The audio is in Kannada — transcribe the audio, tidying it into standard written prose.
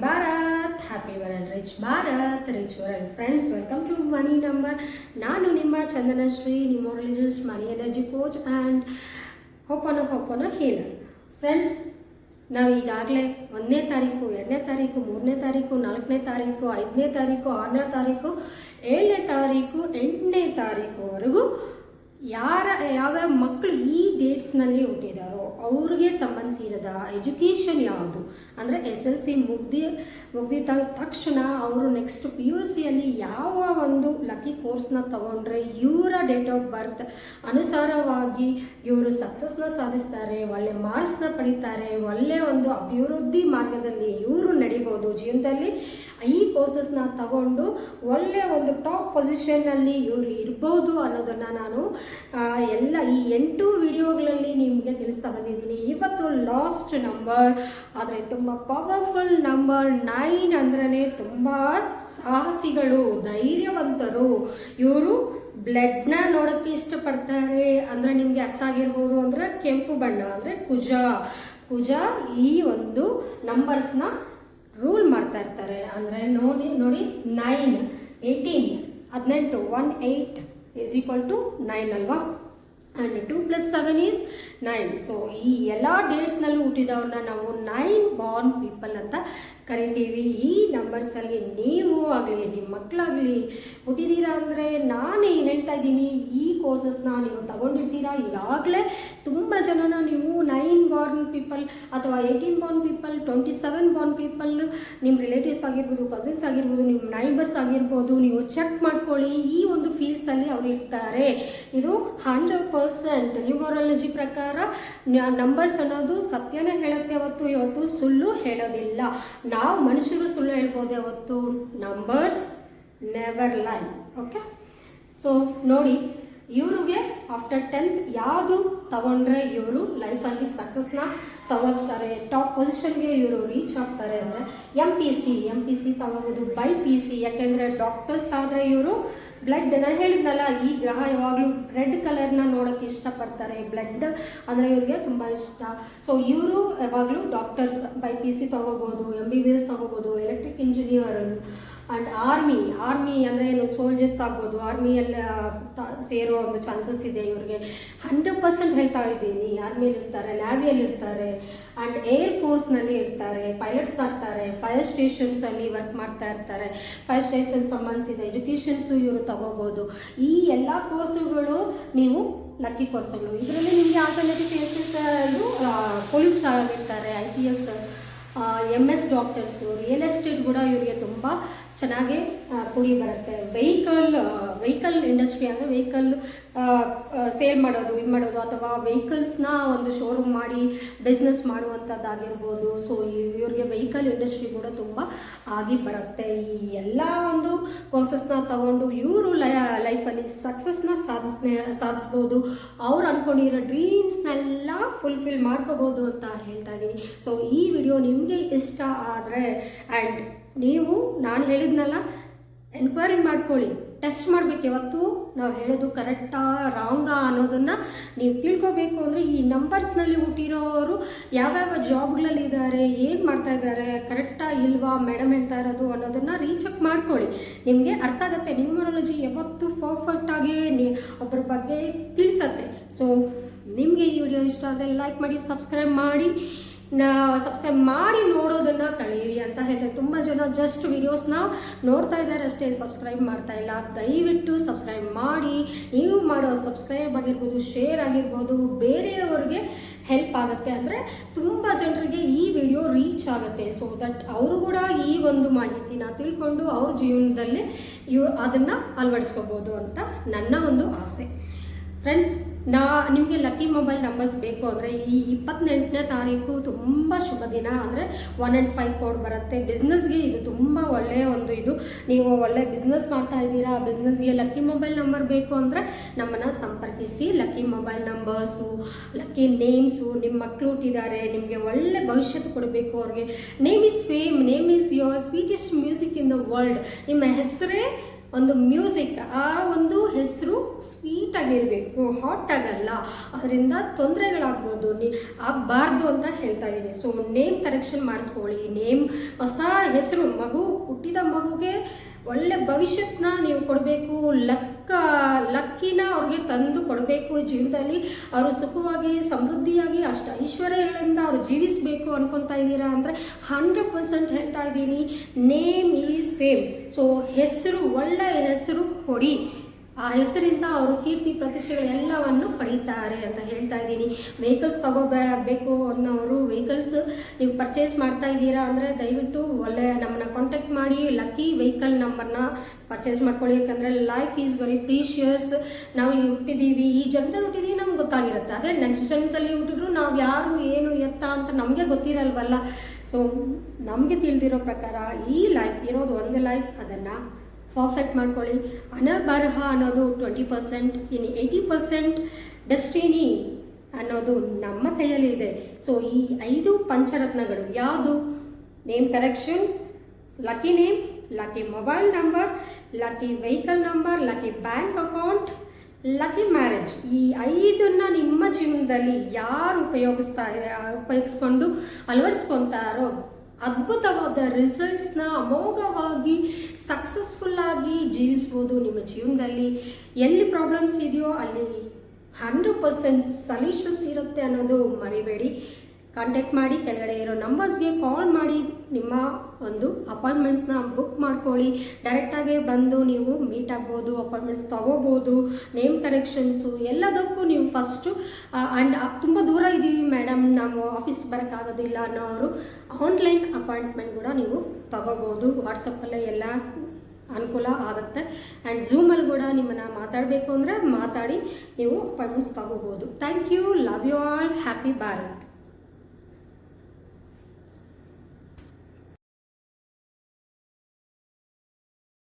Bharat happy world rich Bharat rich world friends, welcome to money number. ನಾನು ನಿಮ್ಮ Chandanashree, numerologist, money energy coach and ಹೋಪನ ಹೀಲರ್. ಫ್ರೆಂಡ್ಸ್, ನಾವು ಈಗಾಗಲೇ 1ನೇ ತಾರೀಕು, 2ನೇ ತಾರೀಕು, 3ನೇ ತಾರೀಕು, 4ನೇ ತಾರೀಕು, 5ನೇ ತಾರೀಕು, 6ನೇ ತಾರೀಕು, 7ನೇ ತಾರೀಕು, 8ನೇ ತಾರೀಕುವರೆಗೂ ಯಾವ್ಯಾವ ಮಕ್ಕಳು ಈ ಡೇಟ್ಸ್ನಲ್ಲಿ ಹುಟ್ಟಿದಾರೋ ಅವ್ರಿಗೆ ಸಂಬಂಧಿಸಿದ ಎಜುಕೇಷನ್ ಯಾವುದು ಅಂದರೆ SLC ಮುಗ್ದಿದ ತಕ್ಷಣ ಅವರು ನೆಕ್ಸ್ಟ್ PUCಯಲ್ಲಿ ಯಾವ ಒಂದು ಲಕ್ಕಿ ಕೋರ್ಸ್ನ ತಗೊಂಡ್ರೆ ಇವರ ಡೇಟ್ ಆಫ್ ಬರ್ತ್ ಅನುಸಾರವಾಗಿ ಇವರು ಸಕ್ಸಸ್ನ ಸಾಧಿಸ್ತಾರೆ, ಒಳ್ಳೆ ಮಾರ್ಕ್ಸ್ನ ಪಡಿತಾರೆ, ಒಳ್ಳೆಯ ಒಂದು ಅಭಿವೃದ್ಧಿ ಮಾರ್ಗದಲ್ಲಿ ಇವರು ನಡಿಬೋದು ಜೀವನದಲ್ಲಿ. ಈ ಕೋರ್ಸಸ್ನ ತಗೊಂಡು ಒಳ್ಳೆಯ ಒಂದು ಟಾಪ್ ಪೊಸಿಷನ್ನಲ್ಲಿ ಇವರು ಇರ್ಬೋದು ಅನ್ನೋದನ್ನು ನಾನು ಎಲ್ಲ ಈ 8 ವಿಡಿಯೋಗಳಲ್ಲಿ ನಿಮಗೆ ತಿಳಿಸ್ತಾ ಬಂದಿದ್ದೀನಿ. ಇವತ್ತು ಲಾಸ್ಟ್ ನಂಬರ್, ಆದರೆ ತುಂಬ ಪವರ್ಫುಲ್ ನಂಬರ್ 9 ಅಂದ್ರೆ ತುಂಬ ಸಾಹಸಿಗಳು, ಧೈರ್ಯವಂತರು. ಇವರು ಬ್ಲಡ್ನ ನೋಡೋಕ್ಕೆ ಇಷ್ಟಪಡ್ತಾರೆ. ಅಂದರೆ ನಿಮಗೆ ಅರ್ಥ ಆಗಿರ್ಬೋದು, ಅಂದರೆ ಕೆಂಪು ಬಣ್ಣ ಅಂದರೆ ಕುಜ ಈ ಒಂದು ನಂಬರ್ಸ್ನ ರೂಲ್ ಮಾಡ್ತಾ ಇರ್ತಾರೆ. ಅಂದರೆ ನೋಡಿ 9, 18, 18, 1, 8 = 9 ಅಲ್ವಾ. ಆ್ಯಂಡ್ 2 + 7 = 9. ಸೊ ಈ ಎಲ್ಲ ಡೇಟ್ಸ್ನಲ್ಲೂ ಹುಟ್ಟಿದವ್ರನ್ನ ನಾವು 9 ಬಾರ್ನ್ ಪೀಪಲ್ ಅಂತ ಕರಿತೀವಿ. ಈ ನಂಬರ್ಸಲ್ಲಿ ನೀವು ಆಗಲಿ, ನಿಮ್ಮ ಮಕ್ಕಳಾಗಲಿ ಹುಟ್ಟಿದ್ದೀರಾ ಅಂದರೆ ನಾನು ಹೇಳ್ತಾ ಇದ್ದೀನಿ, ಈ ಕೋರ್ಸಸ್ನ ನೀವು ತಗೊಂಡಿರ್ತೀರಾ. ಈಗಾಗಲೇ ತುಂಬ ಜನನ ನೀವು 9 ಬಾರ್ನ್ ಪೀಪಲ್ ಅಥವಾ 18 ಬಾರ್ನ್ ಪೀಪಲ್, 27 ಬಾರ್ನ್ ಪೀಪಲ್, ನಿಮ್ಮ ರಿಲೇಟಿವ್ಸ್ ಆಗಿರ್ಬೋದು, ಕಸಿನ್ಸ್ ಆಗಿರ್ಬೋದು, ನಿಮ್ಮ ನೈಬರ್ಸ್ ಆಗಿರ್ಬೋದು, ನೀವು ಚೆಕ್ ಮಾಡ್ಕೊಳ್ಳಿ. ಈ ಒಂದು ಫೀಲ್ಡ್ಸಲ್ಲಿ ಅವ್ರು ಇರ್ತಾರೆ. ಇದು 100% ನ್ಯೂಮರಾಲಜಿ ಪ್ರಕಾರ ನಂಬರ್ಸ್ ಅನ್ನೋದು ಸತ್ಯನೇ ಹೇಳುತ್ತೆ ಹೊತ್ತು ಇವತ್ತು ಸುಳ್ಳು ಹೇಳೋದಿಲ್ಲ. ನಾವು ಮನುಷ್ಯರು ಸುಳ್ಳು ಹೇಳ್ಬೋದು ಹೊತ್ತು, ನಂಬರ್ಸ್ ನೆವರ್ ಲೈ. ಓಕೆ, ಸೊ ನೋಡಿ, ಇವ್ರಿಗೆ ಆಫ್ಟರ್ 10th ಯಾವುದು ತಗೊಂಡ್ರೆ ಇವರು ಲೈಫಲ್ಲಿ ಸಕ್ಸಸ್ನ ತಗೋತಾರೆ, ಟಾಪ್ ಪೊಸಿಷನ್ಗೆ ಇವರು ರೀಚ್ ಆಗ್ತಾರೆ ಅಂದರೆ MPC ತಗೋಬೋದು, BPC. ಯಾಕೆಂದರೆ ಡಾಕ್ಟರ್ಸ್ ಆದರೆ ಇವರು ಬ್ಲಡ್, ನಾನು ಹೇಳಿದ್ನಲ್ಲ, ಈ ಗ್ರಹ ಯಾವಾಗಲೂ ರೆಡ್ ಕಲರ್ನ ನೋಡೋಕ್ಕೆ ಇಷ್ಟಪಡ್ತಾರೆ. ಬ್ಲಡ್ ಅಂದರೆ ಇವ್ರಿಗೆ ತುಂಬ ಇಷ್ಟ. ಸೊ ಇವರು ಯಾವಾಗಲೂ ಡಾಕ್ಟರ್ಸ್ BPC ತಗೋಬೋದು, MBBS ತಗೋಬೋದು, ಎಲೆಕ್ಟ್ರಿಕ್ ಇಂಜಿನಿಯರ್. ಆ್ಯಂಡ್ ಆರ್ಮಿ ಅಂದರೆ ಏನು, ಸೋಲ್ಜರ್ಸ್ ಆಗ್ಬೋದು, ಆರ್ಮಿಯಲ್ಲಿ ಸೇರೋ ಒಂದು ಚಾನ್ಸಸ್ ಇದೆ ಇವ್ರಿಗೆ. 100% ಹೇಳ್ತಾ ಇದ್ದೀನಿ. ಆರ್ಮಿಯಲ್ಲಿ ಇರ್ತಾರೆ, ನ್ಯಾವಿಯಲ್ಲಿ ಇರ್ತಾರೆ, ಆ್ಯಂಡ್ ಏರ್ ಫೋರ್ಸ್ನಲ್ಲಿ ಇರ್ತಾರೆ, ಪೈಲಟ್ಸ್ ಆಗ್ತಾರೆ, ಫೈರ್ ಸ್ಟೇಷನ್ಸಲ್ಲಿ ವರ್ಕ್ ಮಾಡ್ತಾ ಇರ್ತಾರೆ. ಫೈರ್ ಸ್ಟೇಷನ್ ಸಂಬಂಧಿಸಿದ ಎಜುಕೇಷನ್ಸು ಇವರು ತಗೋಬೋದು. ಈ ಎಲ್ಲ ಕೋರ್ಸುಗಳು ನೀವು ಲಕ್ಕಿ ಕೋರ್ಸುಗಳು. ಇದರಲ್ಲಿ ನಿಮಗೆ ಆಲ್ಟರ್ನೇಟಿವ್ ಕೇಸಸ್ ಪೊಲೀಸ್ ಆಗಿರ್ತಾರೆ, IPS, MS doctors, real estate ಕೂಡ ಇವರಿಗೆ ತುಂಬ ಚೆನ್ನಾಗಿ ಕೂಡಿ ಬರುತ್ತೆ. ವೆಹಿಕಲ್ ಇಂಡಸ್ಟ್ರಿ ಅಂದರೆ ವೆಹಿಕಲ್ ಸೇಲ್ ಮಾಡೋದು, ಅಥವಾ ವೆಹಿಕಲ್ಸ್ನ ಒಂದು ಶೋರೂಮ್ ಮಾಡಿ ಬಿಸ್ನೆಸ್ ಮಾಡುವಂಥದ್ದಾಗಿರ್ಬೋದು. ಸೊ ಇವ್ರಿಗೆ ವೆಹಿಕಲ್ ಇಂಡಸ್ಟ್ರಿ ಕೂಡ ತುಂಬ ಆಗಿ ಬರುತ್ತೆ. ಈ ಎಲ್ಲ ಒಂದು ಕೋರ್ಸಸ್ನ ತಗೊಂಡು ಇವರು ಲೈಫಲ್ಲಿ ಸಕ್ಸಸ್ನ ಸಾಧಿಸ್ಬೋದು. ಅವ್ರು ಅಂದ್ಕೊಂಡಿರೋ ಡ್ರೀಮ್ಸ್ನೆಲ್ಲ ಫುಲ್ಫಿಲ್ ಮಾಡ್ಕೋಬೋದು ಅಂತ ಹೇಳ್ತಾ ಇದ್ದೀನಿ. ಸೊ ಈ ವಿಡಿಯೋ ನಿಮಗೆ ಇಷ್ಟ ಆದರೆ, ಆ್ಯಂಡ್ ನೀವು ನಾನು ಹೇಳಿದ್ನಲ್ಲ, ಎನ್ಕ್ವೈರಿ ಮಾಡ್ಕೊಳ್ಳಿ, ಟೆಸ್ಟ್ ಮಾಡಬೇಕು. ಯಾವತ್ತು ನಾವು ಹೇಳೋದು ಕರೆಕ್ಟಾ ರಾಂಗಾ ಅನ್ನೋದನ್ನು ನೀವು ತಿಳ್ಕೊಬೇಕು. ಅಂದರೆ ಈ ನಂಬರ್ಸ್ನಲ್ಲಿ ಹುಟ್ಟಿರೋರು ಯಾವ್ಯಾವ ಜಾಬ್ಗಳಲ್ಲಿ ಇದ್ದಾರೆ, ಏನು ಮಾಡ್ತಾ ಇದ್ದಾರೆ, ಕರೆಕ್ಟಾ ಇಲ್ವಾ ಮೇಡಮ್ ಹೇಳ್ತಾ ಇರೋದು ಅನ್ನೋದನ್ನು ರೀಚೆಕ್ ಮಾಡ್ಕೊಳ್ಳಿ. ನಿಮಗೆ ಅರ್ಥ ಆಗುತ್ತೆ. ನ್ಯೂಮರಾಲಜಿ ಯಾವತ್ತು ಪರ್ಫೆಕ್ಟಾಗಿ ಒಬ್ಬರ ಬಗ್ಗೆ ತಿಳಿಸತ್ತೆ. ಸೊ ನಿಮಗೆ ಈ ವಿಡಿಯೋ ಇಷ್ಟ ಆದರೆ ಲೈಕ್ ಮಾಡಿ, ಸಬ್ಸ್ಕ್ರೈಬ್ ಮಾಡಿ ನೋಡೋದನ್ನು ಕಳೀರಿ ಅಂತ ಹೇಳ್ತಾರೆ. ತುಂಬ ಜನ ಜಸ್ಟ್ ವಿಡಿಯೋಸ್ನ ನೋಡ್ತಾ ಇದ್ದಾರೆ ಅಷ್ಟೇ, ಸಬ್ಸ್ಕ್ರೈಬ್ ಮಾಡ್ತಾ ಇಲ್ಲ. ದಯವಿಟ್ಟು ಸಬ್ಸ್ಕ್ರೈಬ್ ಮಾಡಿ. ನೀವು ಮಾಡೋ ಸಬ್ಸ್ಕ್ರೈಬ್ ಆಗಿರ್ಬೋದು, ಶೇರ್ ಆಗಿರ್ಬೋದು, ಬೇರೆಯವ್ರಿಗೆ ಹೆಲ್ಪ್ ಆಗುತ್ತೆ. ಅಂದರೆ ತುಂಬ ಜನರಿಗೆ ಈ ವಿಡಿಯೋ ರೀಚ್ ಆಗುತ್ತೆ. ಸೊ ದಟ್ ಅವರು ಕೂಡ ಈ ಒಂದು ಮಾಹಿತಿನ ತಿಳ್ಕೊಂಡು ಅವ್ರ ಜೀವನದಲ್ಲಿ ಅದನ್ನು ಅಳವಡಿಸ್ಕೋಬೋದು ಅಂತ ನನ್ನ ಒಂದು ಆಸೆ. ಫ್ರೆಂಡ್ಸ್, ನಿಮಗೆ ಲಕ್ಕಿ ಮೊಬೈಲ್ ನಂಬರ್ಸ್ ಬೇಕು ಅಂದರೆ ಈ 28ನೇ ತಾರೀಕು ತುಂಬ ಶುಭ ದಿನ. ಅಂದರೆ 1 and 5 ಕೋಡ್ ಬರುತ್ತೆ. ಬಿಸ್ನೆಸ್ಗೆ ಇದು ತುಂಬ ಒಳ್ಳೆಯ ಒಂದು ಇದು. ನೀವು ಒಳ್ಳೆ ಬಿಸ್ನೆಸ್ ಮಾಡ್ತಾ ಇದ್ದೀರಾ, ಬಿಸ್ನೆಸ್ಗೆ ಲಕ್ಕಿ ಮೊಬೈಲ್ ನಂಬರ್ ಬೇಕು ಅಂದರೆ ನಮ್ಮನ್ನು ಸಂಪರ್ಕಿಸಿ. Lucky mobile numbers, lucky names, ನಿಮ್ಮ ಮಕ್ಕಳು ಹುಟ್ಟಿದ್ದಾರೆ, ನಿಮಗೆ ಒಳ್ಳೆ ಭವಿಷ್ಯತ್ತು ಕೊಡಬೇಕು ಅವ್ರಿಗೆ. Name is fame, name is your sweetest music in the world. ನಿಮ್ಮ ಹೆಸರೇ ಒಂದು ಮ್ಯೂಸಿಕ್, ಆ ಒಂದು ಹೆಸರು ಸ್ವೀಟಾಗಿರಬೇಕು, ಹಾಟ್ ಆಗಲ್ಲ, ಅದರಿಂದ ತೊಂದರೆಗಳಾಗ್ಬೋದು, ಆಗಬಾರ್ದು ಅಂತ ಹೇಳ್ತಾ ಇದ್ದೀನಿ. ಸೊ ನೇಮ್ ಕರೆಕ್ಷನ್ ಮಾಡಿಸ್ಕೊಳ್ಳಿ. ನೇಮ್ ಹೊಸ ಹೆಸರು, ಮಗು ಹುಟ್ಟಿದ ಮಗುಗೆ ಒಳ್ಳೆ ಭವಿಷ್ಯತನ್ನ ನೀವು ಕೊಡಬೇಕು, ಲಕ್ಕಿನ ಅವ್ರಿಗೆ ತಂದು ಕೊಡಬೇಕು. ಜೀವನದಲ್ಲಿ ಅವರು ಸುಖವಾಗಿ ಸಮೃದ್ಧಿಯಾಗಿ ಅಷ್ಟು ಐಶ್ವರ್ಯಗಳಿಂದ ಅವರು ಜೀವಿಸಬೇಕು ಅನ್ಕೊತಾ ಇದ್ದೀರಾ ಅಂದರೆ 100% ಹೇಳ್ತಾ ಇದ್ದೀನಿ, ನೇಮ್ ಈಸ್ ಫೇಮ್. ಸೊ ಹೆಸರು, ಒಳ್ಳೆಯ ಹೆಸರು ಕೊಡಿ. ಆ ಹೆಸರಿಂದ ಅವರು ಕೀರ್ತಿ ಪ್ರತಿಷ್ಠೆಗಳೆಲ್ಲವನ್ನು ಪಡೀತಾರೆ ಅಂತ ಹೇಳ್ತಾ ಇದ್ದೀನಿ. ವೆಹಿಕಲ್ಸ್ ತಗೋಬೇಕು ಅನ್ನೋರು, ವೆಹಿಕಲ್ಸ್ ನೀವು ಪರ್ಚೇಸ್ ಮಾಡ್ತಾ ಇದ್ದೀರಾ ಅಂದರೆ ದಯವಿಟ್ಟು ನಮ್ಮನ್ನ ಕಾಂಟ್ಯಾಕ್ಟ್ ಮಾಡಿ, ಲಕ್ಕಿ ವೆಹಿಕಲ್ ನಂಬರ್ನ ಪರ್ಚೇಸ್ ಮಾಡ್ಕೊಳ್ಳಿ. ಯಾಕಂದರೆ ಲೈಫ್ ಈಸ್ ವೆರಿ ಪ್ರೀಷಿಯಸ್. ನಾವು ಹುಟ್ಟಿದ್ದೀವಿ, ಈ ಜನ್ಮದಲ್ಲಿ ಹುಟ್ಟಿದ್ದೀವಿ, ನಮ್ಗೆ ಗೊತ್ತಾಗಿರುತ್ತೆ. ಅದೇ ನೆಕ್ಸ್ಟ್ ಜನ್ಮದಲ್ಲಿ ಹುಟ್ಟಿದ್ರು ನಾವು ಯಾರು, ಏನು, ಎತ್ತ ಅಂತ ನಮಗೆ ಗೊತ್ತಿರಲ್ವಲ್ಲ. ಸೊ ನಮಗೆ ತಿಳಿದಿರೋ ಪ್ರಕಾರ ಈ ಲೈಫ್ ಇರೋದು ಒಂದು ಲೈಫ್, ಅದನ್ನು ಪರ್ಫೆಕ್ಟ್ ಮಾಡ್ಕೊಳ್ಳಿ. ಬರಹ ಅನ್ನೋದು 20%, ಇನ್ನು 80% ಡೆಸ್ಟಿನಿ ಅನ್ನೋದು ನಮ್ಮ ಕೈಯಲ್ಲಿ ಇದೆ. ಸೊ ಈ 5 ಪಂಚರತ್ನಗಳು ಯಾವುದು? Name correction, lucky name, lucky mobile number, lucky vehicle number, lucky bank account, lucky marriage. ಈ 5ನ್ನ ನಿಮ್ಮ ಜೀವನದಲ್ಲಿ ಯಾರು ಉಪಯೋಗಿಸ್ಕೊಂಡು ಅಳವಡಿಸ್ಕೊತಾರೋ ಅದ್ಭುತವಾದ ರಿಸಲ್ಟ್ಸ್ನ ಅಮೋಘವಾಗಿ ಸಕ್ಸಸ್ಫುಲ್ಲಾಗಿ ಜೀವಿಸ್ಬೋದು ನಿಮ್ಮ ಜೀವನದಲ್ಲಿ. ಎಲ್ಲಿ ಪ್ರಾಬ್ಲಮ್ಸ್ ಇದೆಯೋ ಅಲ್ಲಿ 100% ಸೊಲ್ಯೂಷನ್ಸ್ ಇರುತ್ತೆ ಅನ್ನೋದು ಮರಿಬೇಡಿ. ಕಾಂಟ್ಯಾಕ್ಟ್ ಮಾಡಿ, ಕೆಳಗಡೆ ಇರೋ ನಂಬರ್ಸ್ಗೆ ಕಾಲ್ ಮಾಡಿ ನಿಮ್ಮ ಒಂದು ಅಪಾಯಿಂಟ್ಮೆಂಟ್ಸ್ನ ಬುಕ್ ಮಾಡ್ಕೊಳ್ಳಿ. ಡೈರೆಕ್ಟಾಗಿ ಬಂದು ನೀವು ಮೀಟ್ ಆಗ್ಬೋದು, ಅಪಾಯಿಂಟ್ಮೆಂಟ್ಸ್ ತೊಗೋಬೋದು. ನೇಮ್ ಕರೆಕ್ಷನ್ಸು ಎಲ್ಲದಕ್ಕೂ ನೀವು ಫಸ್ಟು ಆ್ಯಂಡ್ ತುಂಬ ದೂರ ಇದ್ದೀವಿ ಮೇಡಮ್, ನಾವು ಆಫೀಸ್ ಬರೋಕ್ಕಾಗೋದಿಲ್ಲ ಅನ್ನೋರು ಆನ್ಲೈನ್ ಅಪಾಯಿಂಟ್ಮೆಂಟ್ ಕೂಡ ನೀವು ತೊಗೋಬೋದು. ವಾಟ್ಸಪ್ಪಲ್ಲೇ ಎಲ್ಲ ಅನುಕೂಲ ಆಗುತ್ತೆ. ಆ್ಯಂಡ್ ಝೂಮಲ್ಲಿ ಕೂಡ ನಿಮ್ಮನ್ನು ಮಾತಾಡಬೇಕು ಅಂದರೆ ಮಾತಾಡಿ ನೀವು ಅಪಾಯಿಂಟ್ಮೆಂಟ್ಸ್ ತೊಗೋಬೋದು. Thank you, love you all, happy Bharat.